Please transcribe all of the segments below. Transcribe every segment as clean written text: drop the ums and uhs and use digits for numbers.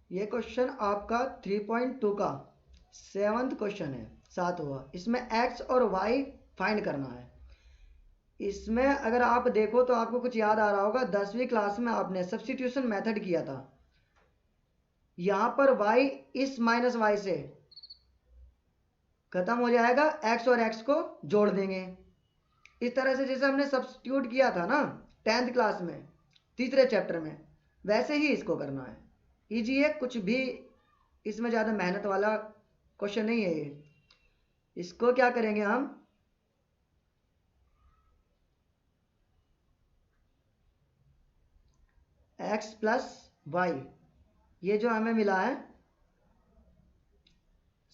ये क्वेश्चन आपका 3.2 का 7th क्वेश्चन है, 7वां। इसमें एक्स और वाई फाइंड करना है। इसमें अगर आप देखो तो आपको कुछ याद आ रहा होगा, 10वीं क्लास में आपने सब्स्टिट्यूशन मेथड किया था। यहाँ पर वाई इस माइनस वाई से खत्म हो जाएगा, एक्स और एक्स को जोड़ देंगे। इस तरह से जैसे हमने सब्स्टिट्यूट किया था ना 10th क्लास में, तीसरे चैप्टर में, वैसे ही इसको करना है। इजी है, कुछ भी इसमें ज़्यादा मेहनत वाला क्वेश्चन नहीं है ये। इसको क्या करेंगे हम, एक्स प्लस वाई, ये जो हमें मिला है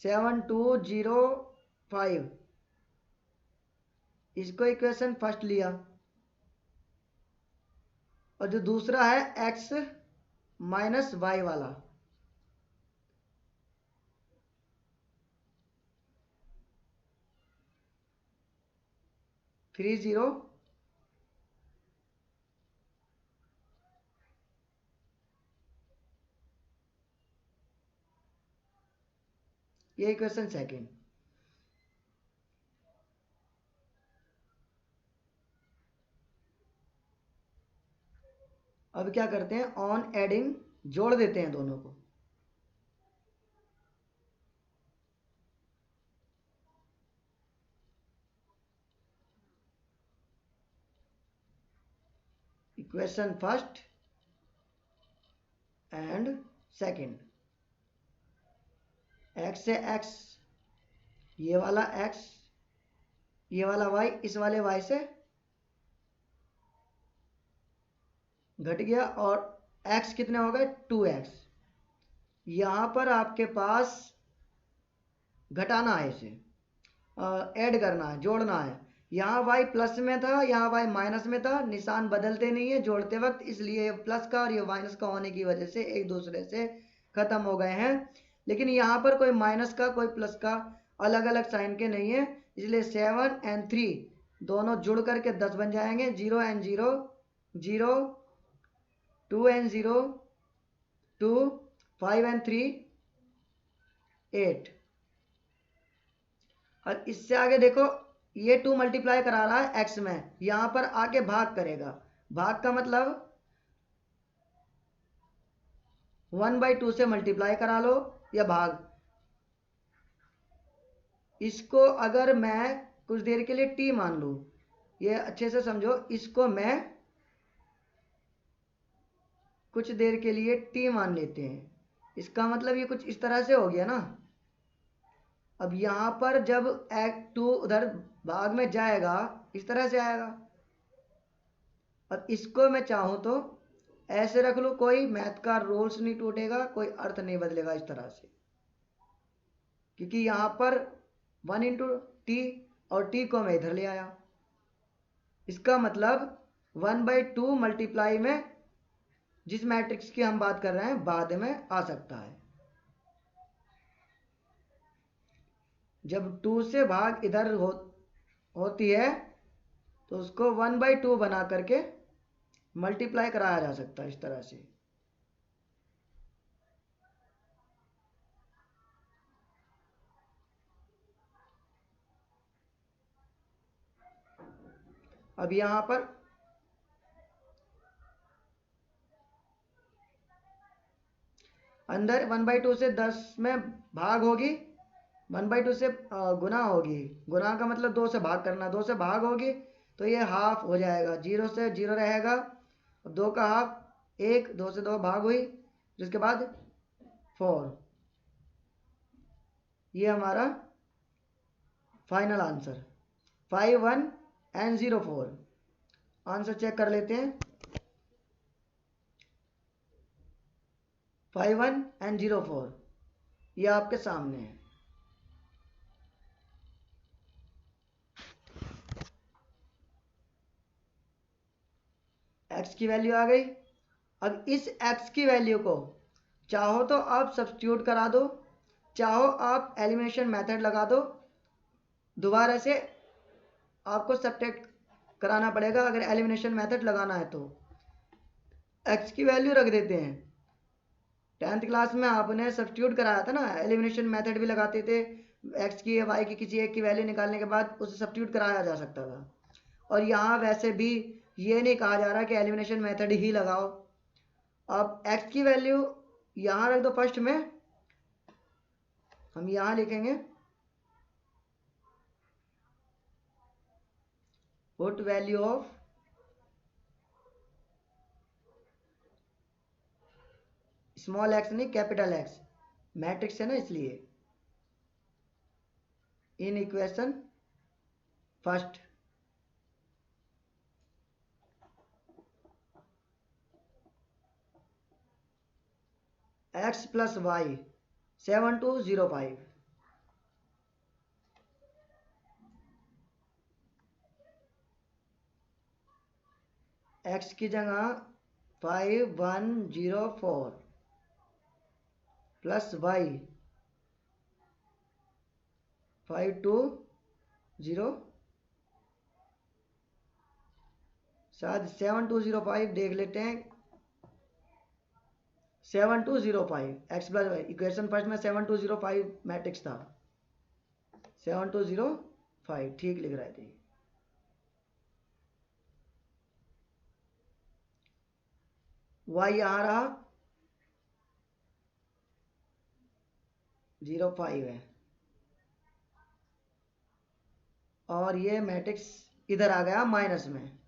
7205, इसको इक्वेशन फर्स्ट लिया। और जो दूसरा है एक्स माइनस वाई वाला, थ्री जीरो ये इक्वेशन सेकेंड। अब क्या करते हैं, ऑन एडिंग जोड़ देते हैं दोनों को। Equation first and second, x से एक्स, ये वाला एक्स, ये वाला वाई, इस वाले वाई से घट गया, और एक्स कितने हो गए 2x। यहाँ पर आपके पास घटाना है, इसे ऐड करना है, जोड़ना है। यहाँ y प्लस में था, यहाँ y माइनस में था, निशान बदलते नहीं है जोड़ते वक्त, इसलिए प्लस का और ये माइनस का होने की वजह से एक दूसरे से खत्म हो गए हैं। लेकिन यहाँ पर कोई माइनस का कोई प्लस का अलग अलग साइन के नहीं है, इसलिए 7 और 3 दोनों जुड़ करके 10 बन जाएंगे। 0 और 0 0, 2 और 0 2, 5 और 3 8। और इससे आगे देखो, ये 2 मल्टीप्लाई करा रहा है x में, यहाँ पर आके भाग करेगा। भाग का मतलब 1/2 से मल्टीप्लाई करा लो या भाग। इसको अगर मैं कुछ देर के लिए t मान लूँ, ये अच्छे से समझो, इसको मैं कुछ देर के लिए t मान लेते हैं। इसका मतलब ये कुछ इस तरह से हो गया ना। अब यहाँ पर जब x2 उधर भाग में जाएगा, इस तरह से आएगा। अब इसको मैं चाहूँ तो ऐसे रख लूँ, कोई मैथ का रूल्स नहीं टूटेगा, कोई अर्थ नहीं बदलेगा इस तरह से, क्योंकि यहाँ पर 1 इंटू टी और टी को मैं इधर ले आया। इसका मतलब 1/2 मल्टीप्लाई में जिस मैट्रिक्स की हम बात कर रहे हैं बाद में आ सकता है। जब 2 से भाग इधर होती है तो उसको 1/2 बना करके मल्टीप्लाई कराया जा सकता है इस तरह से। अब यहाँ पर अंदर 1/2 से 10 में भाग होगी, 1/2 से गुना होगी। गुना का मतलब 2 से भाग करना, 2 से भाग होगी तो ये हाफ हो जाएगा, 0 से 0 रहेगा, 2 का हाफ 1, 2 से 2 भाग हुई, जिसके बाद 4। ये हमारा फाइनल आंसर 5 1 और 0 4। आंसर चेक कर लेते हैं। 5 1 और 0 4 ये आपके सामने है। x की वैल्यू आ गई। अब इस x की वैल्यू को चाहो तो आप सब्स्टिट्यूट करा दो, चाहो आप एलिमिनेशन मेथड लगा दो। दोबारा से आपको सब्ट्रैक्ट कराना पड़ेगा अगर एलिमिनेशन मेथड लगाना है तो। x की वैल्यू रख देते हैं 10th क्लास में आपने सब्स्टिट्यूट कराया था ना, एलिमिनेशन मेथड भी लगाते थे, एक्स की या वाई की किसी एक की वैल्यू निकालने के बाद उसे सब्स्टिट्यूट कराया जा सकता था। और यहाँ वैसे भी ये नहीं कहा जा रहा कि एलिमिनेशन मेथड ही लगाओ। अब एक्स की वैल्यू यहाँ रख दो फर्स्ट में, हम यहाँ लिखेंगे put value of small X नहीं कैपिटल एक्स, मैट्रिक्स है ना इसलिए, in equation first. X plus Y 7205, X की जगह 5104 प्लस वाई 5205, शायद 7205 देख लेते हैं। 7205 X plus Y, equation first में 7205 मैट्रिक्स था, 7205 ठीक लिख रहे थे। वाई यहाँ रहा 05 है, और ये मैट्रिक्स इधर आ गया माइनस में।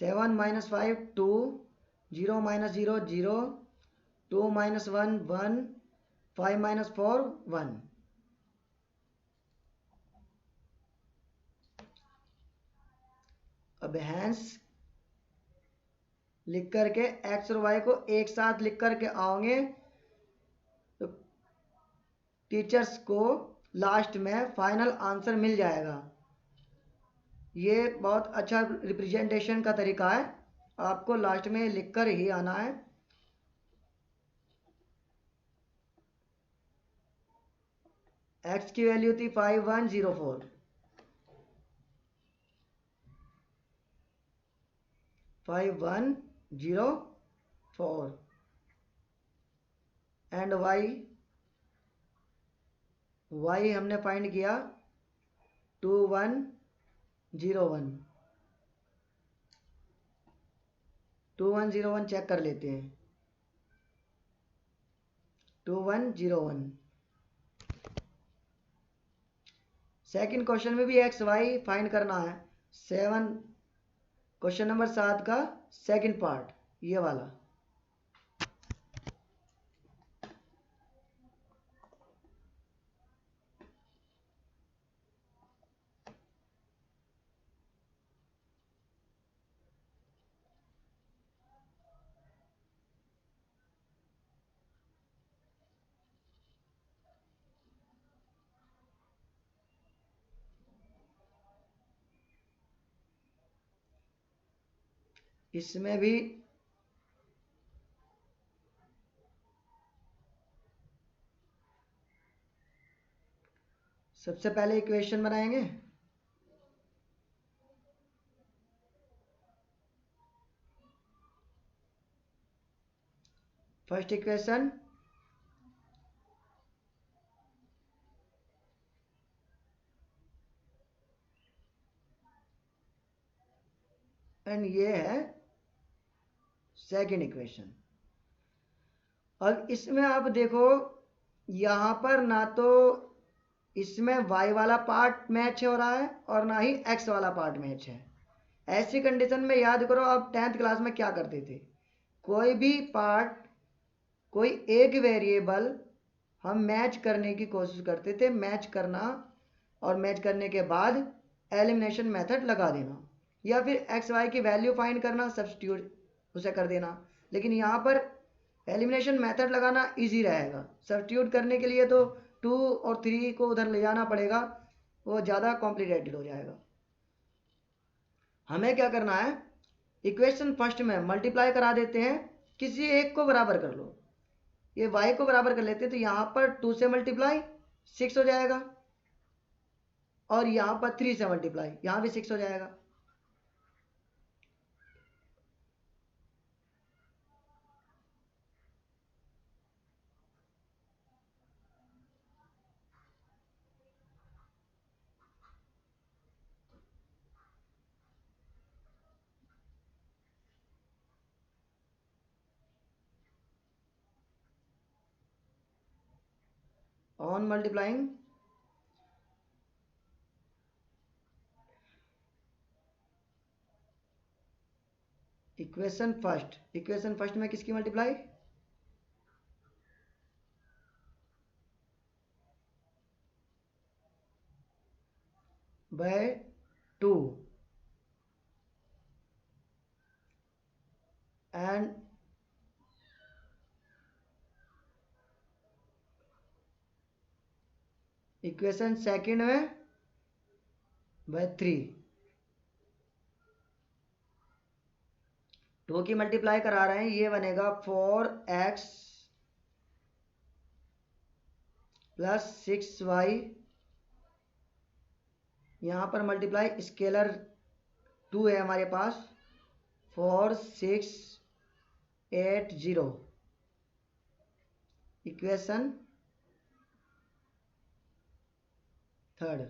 Seven minus 5 2, 0 minus 0 0, 2 minus 1 1, 5 minus 4 1। अब हैंस लिख करके एक्स और वाई को एक साथ लिख करके आओगे तो टीचर्स को लास्ट में फाइनल आंसर मिल जाएगा। ये बहुत अच्छा रिप्रेजेंटेशन का तरीका है, आपको लास्ट में लिख कर ही आना है। एक्स की वैल्यू थी 5104, 5104, एंड वाई हमने फाइंड किया 2101। 2101 चेक कर लेते हैं, 2101। सेकंड क्वेश्चन में भी एक्स वाई फाइंड करना है, 7 क्वेश्चन नंबर 7 का सेकंड पार्ट ये वाला। इसमें भी सबसे पहले इक्वेशन बनाएंगे। फर्स्ट इक्वेशन एंड ये है सेकंड इक्वेशन। अब इसमें आप देखो यहाँ पर ना तो इसमें y वाला पार्ट मैच हो रहा है और ना ही x वाला पार्ट मैच है। ऐसी कंडीशन में याद करो आप 10th क्लास में क्या करते थे, कोई भी पार्ट कोई एक वेरिएबल हम मैच करने की कोशिश करते थे, मैच करना और मैच करने के बाद एलिमिनेशन मेथड लगा देना, या फिर एक्स वाई की वैल्यू फाइंड करना, सब्स्टिट्यूट उसे कर देना। लेकिन यहाँ पर एलिमिनेशन मेथड लगाना इजी रहेगा, सब्स्टिट्यूट करने के लिए तो 2 और 3 को उधर ले जाना पड़ेगा, वो ज़्यादा कॉम्प्लिकेटेड हो जाएगा। हमें क्या करना है, इक्वेशन फर्स्ट में मल्टीप्लाई करा देते हैं, किसी एक को बराबर कर लो, ये y को बराबर कर लेते हैं, तो यहाँ पर 2 से मल्टीप्लाई 6 हो जाएगा, और यहाँ पर 3 से मल्टीप्लाई, यहाँ भी 6 हो जाएगा। ऑन मल्टीप्लाइंग, इक्वेशन फर्स्ट में किसकी multiply, by 2 and equation second में बाय 3। 2 की मल्टीप्लाई करा रहे हैं, ये बनेगा 4x प्लस 6y, यहाँ पर मल्टीप्लाई स्केलर 2 है हमारे पास, 4 6 8 0, इक्वेशन थर्ड।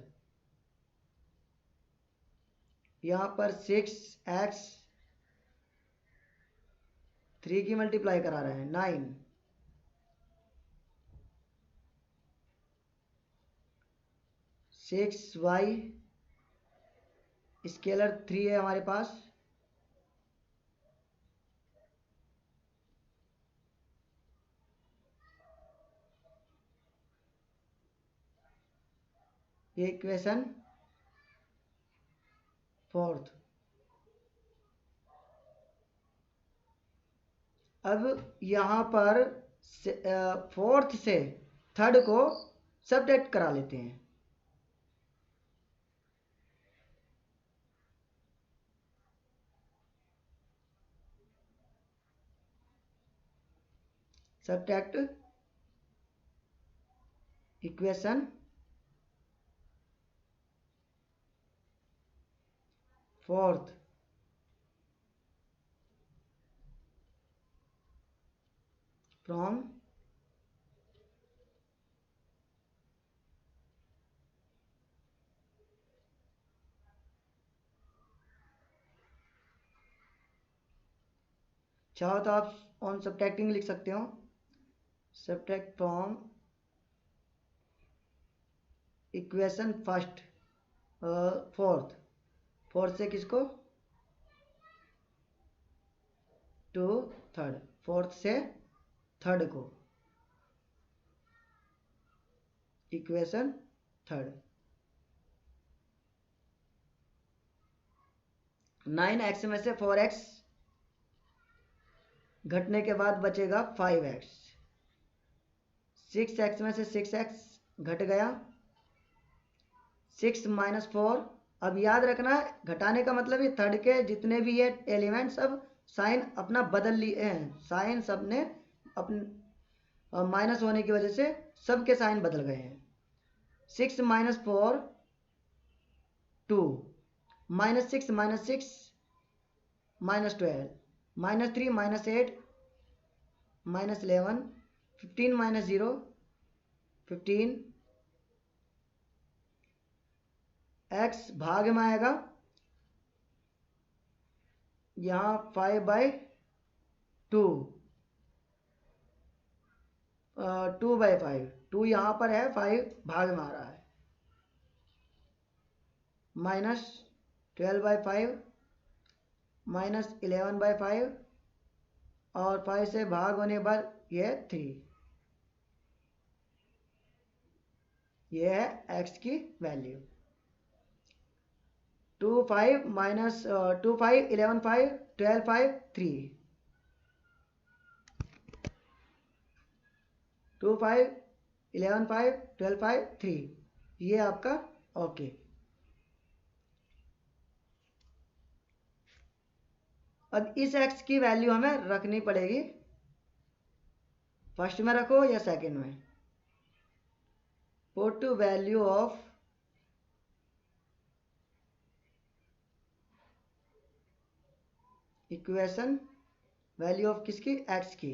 यहाँ पर 6x 3 की मल्टीप्लाई करा रहे हैं 9, 6y स्केलर 3 है हमारे पास, ये इक्वेशन फोर्थ। अब यहाँ पर फोर्थ से थर्ड को सब्ट्रैक्ट करा लेते हैं। सब्ट्रैक्ट इक्वेशन फोर्थ फ्रॉम चाहो तो आप ऑन सब्ट्रैक्टिंग लिख सकते हो, subtract from equation first fourth से किसको, टू थर्ड, फोर्थ से थर्ड को, इक्वेशन थर्ड। 9x में से 4x घटने के बाद बचेगा 5x, 6x में से 6x घट गया, 6 माइनस 4। अब याद रखना घटाने का मतलब ये थर्ड के जितने भी ये एलिमेंट सब साइन अपना बदल लिए हैं, साइन सब ने अपने माइनस होने की वजह से सबके साइन बदल गए हैं। 6 minus 4 2, minus 6 minus 12, minus 3 minus 8 minus 11, 15 minus 0 15, x भाग में आएगा, यहाँ 5/2, 2/5, 2 यहाँ पर है, 5 भाग में आ रहा है, माइनस 12/5 माइनस 11/5, और 5 से भाग होने पर यह 3, यह है x की वैल्यू। 2 5 माइनस 2 5 11 5 12 5 3, 2 5 11 5 12 5 3, ये आपका ओके। अब इस x की वैल्यू हमें रखनी पड़ेगी, फर्स्ट में रखो या सेकंड में, put value of equation, value of किसकी, एक्स की,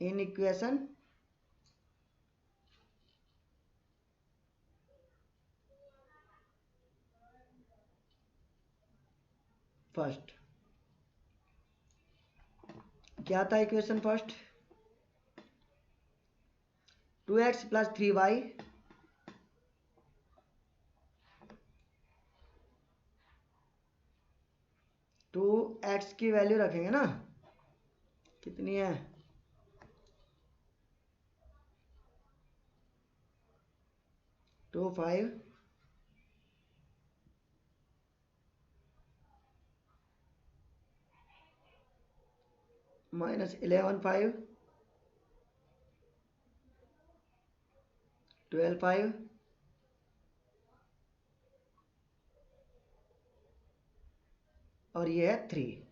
इन इक्वेशन फर्स्ट। क्या था equation first, 2x plus 3y 2x की वैल्यू रखेंगे ना, कितनी है, 2 5 माइनस 11 5 12 5 और ये है 3।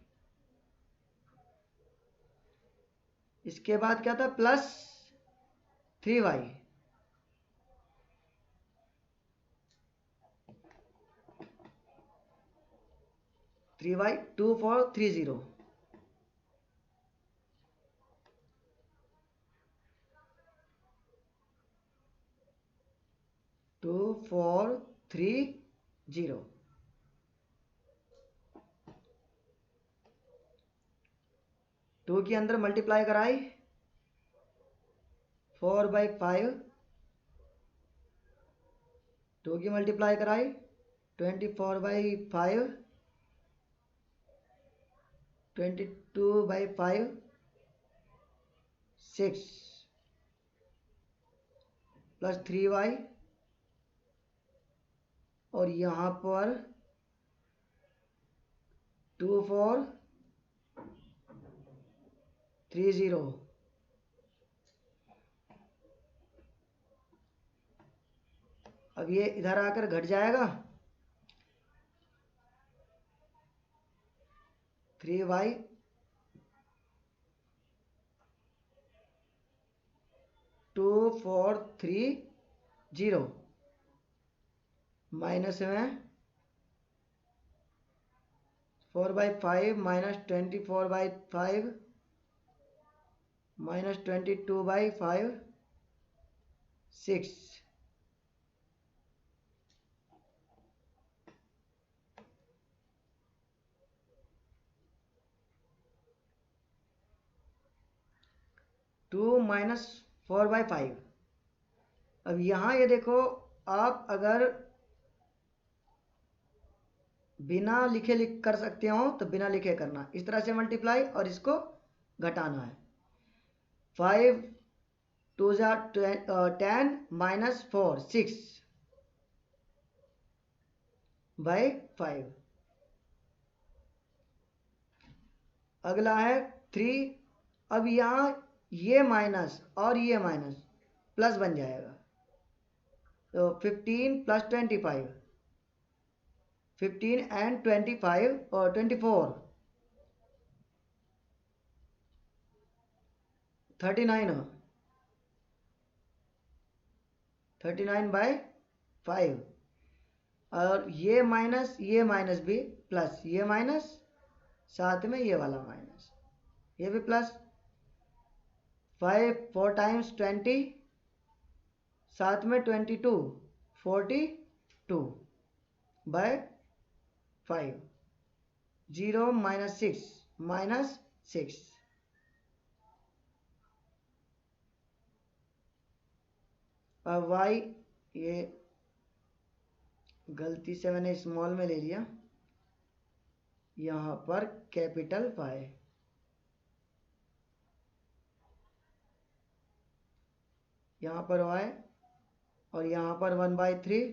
इसके बाद क्या था, प्लस 3y 3y 2 4 3 0 2 4 3 0। टू के अंदर मल्टीप्लाई कराई 4/5, 2 की मल्टीप्लाई कराई 24/5, 22/5 6 प्लस 3y और यहाँ पर 2 4 3 0। अब ये इधर आकर घट जाएगा 3y 2 4 3 0 माइनस में 4/5 माइनस 24/5 माइनस 22/5 6। To minus 4/5। अब यहाँ ये देखो, आप अगर बिना लिखे लिख कर सकते हो तो बिना लिखे करना, इस तरह से मल्टीप्लाई और इसको घटाना है। 5 2 10 माइनस 4 6/5। अगला है 3। अब यहाँ ये माइनस और ये माइनस प्लस बन जाएगा, तो 15 प्लस 25, 15 एंड 25 और 24 39 39/5। और ये माइनस भी प्लस, ये माइनस साथ में ये वाला माइनस, ये भी प्लस। 5 4 टाइम्स 20 साथ में 22 42/5 0 माइनस 6 अब y, ये गलती से मैंने स्मॉल में ले लिया, यहाँ पर कैपिटल y, यहाँ पर y और यहाँ पर 1/3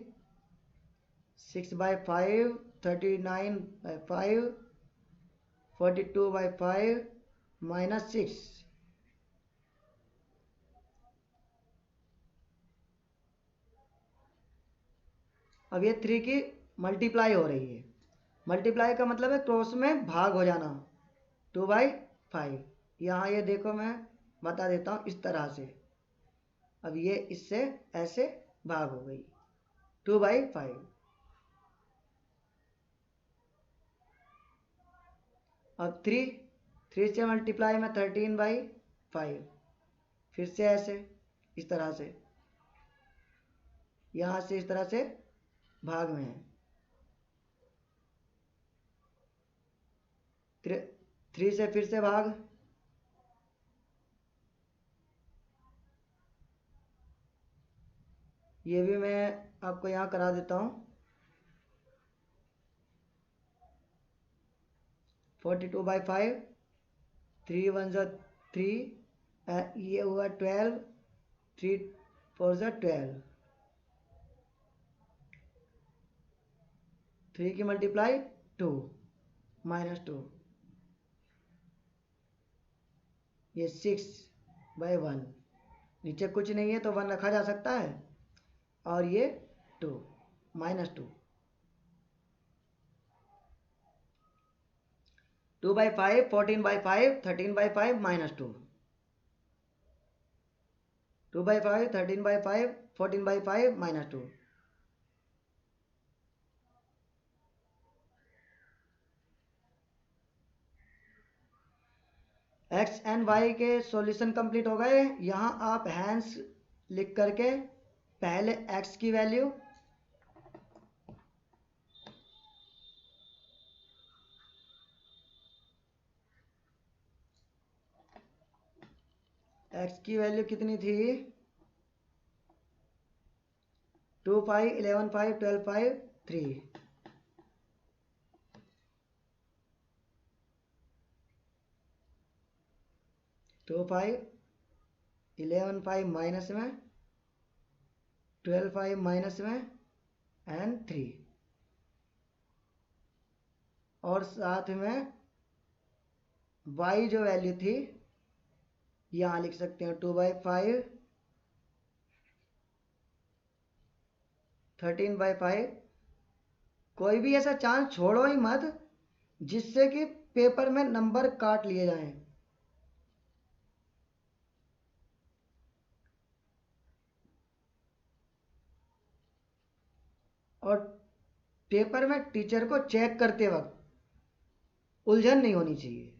6/5 39/5 42/5 माइनस 6। अब ये 3 की मल्टीप्लाई हो रही है, मल्टीप्लाई का मतलब है क्रॉस में भाग हो जाना, 2/5। यहाँ ये देखो मैं बता देता हूँ, इस तरह से अब ये इससे ऐसे भाग हो गई 2/5। अब 3 से मल्टीप्लाई में 13/5, फिर से ऐसे इस तरह से, यहाँ से इस तरह से भाग में है। 3 से फिर से भाग, ये भी मैं आपको यहाँ करा देता हूँ। 42/5, 3 1 ज़ा 3, ये हुआ 12, 3 4 ज़ा 12, 3 की मल्टीप्लाई 2 -2, ये 6/1, नीचे कुछ नहीं है तो 1 रखा जा सकता है, और ये 2 -2, 2/5, 14/5, 13/5 -2, 2/5, 13/5, 14/5 -2। एक्स एंड वाई के सॉल्यूशन कंप्लीट हो गए। यहाँ आप हैंस लिख करके पहले एक्स की वैल्यू, एक्स की वैल्यू कितनी थी, 2/5, 11/5, 12/5, 3, 2/5, 11/5 माइनस में, 12/5 माइनस में, एंड 3, और साथ में y जो वैल्यू थी यहाँ लिख सकते हैं 2/5, 13/5। कोई भी ऐसा चांस छोड़ो ही मत जिससे कि पेपर में नंबर काट लिए जाएं। और पेपर में टीचर को चेक करते वक्त उलझन नहीं होनी चाहिए,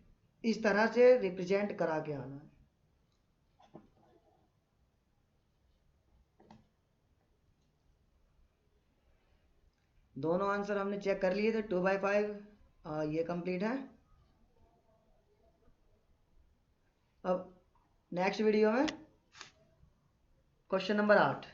इस तरह से रिप्रेजेंट करा के आना है। दोनों आंसर हमने चेक कर लिए थे, 2/5 ये कंप्लीट है। अब नेक्स्ट वीडियो में क्वेश्चन नंबर 8।